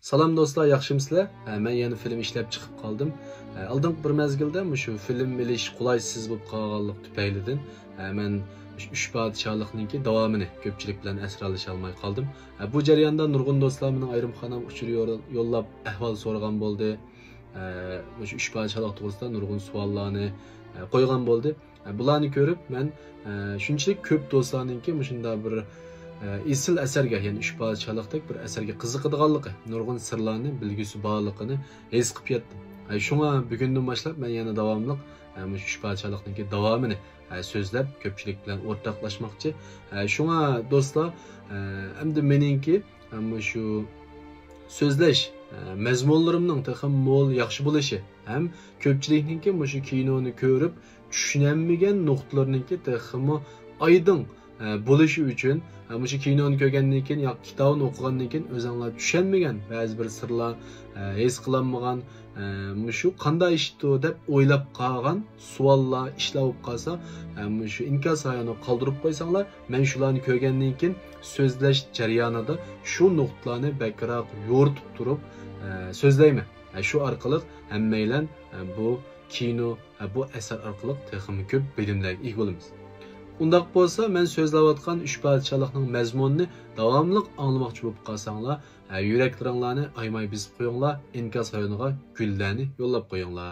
Salam dostlar, yaxshimisilar? Men yana film ishlab chiqib qoldim. Oldingi bir mezgilda shu film bilish qulaysiz bo'lib qolganlik tufaylidan men uch podshohlikningki davomini ko'pchilik bilan asra olisha olmay qoldim. Bu jarayonda nurg'un do'stlar meni ayrimxonam uchun yo'llab ahvol so'ragan bo'ldi. Shu uch podshohlik to'g'risida nurg'un savollarni qo'ygan bo'ldi. Bularni ko'rib men shunchalik ko'p do'stlarningki shunda bir isil asarga, ya'ni uch podshohlikdek bir asarga qiziqadiganligi, nurg'un sirlarni bilgisi borligini his qilib yetdim. Shunga bugundan boshlab men yana davomli shu uch podshohlikning davomini so'zlab ko'pchilik bilan o'rtoqlashmoqchi. Shunga do'stlar, endi meningki shu so'zlash mazmunlarimning texim mo'l yaxshi bo'lishi ham ko'pchilikningki shu kinoni ko'rib tushunolmagan nuqtalarningki teximi oydin bo'lishi uchun shu kinoni ko'rgandan keyin yoki kitobni o'qigandan keyin o'zinglar tushunmagan ba'zi bir sirlar his qilolmagan shu qanday ishdi deb o'ylab qolgan savollar ishlar bo'lib qolsa shu inkos hayoni qoldirib qo'ysanglar, men shularni ko'rgandan keyin so'zlash jarayonida shu nuqtalarni bakroq yo'ritib turib so'zlayman. Shu orqali hammanglar bu kino, bu asar orqali texmi ko'p bilimlarga ega bo'lamiz. Undaq bo'lsa, men so'zlayotgan uch podshohlikning mazmunini davomli anglamoqchi bo'lib qolsanglar, yuraklaringlarni aymay bizib qo'yinglar, inkos hayoniga gullarni yo'llab qo'yinglar.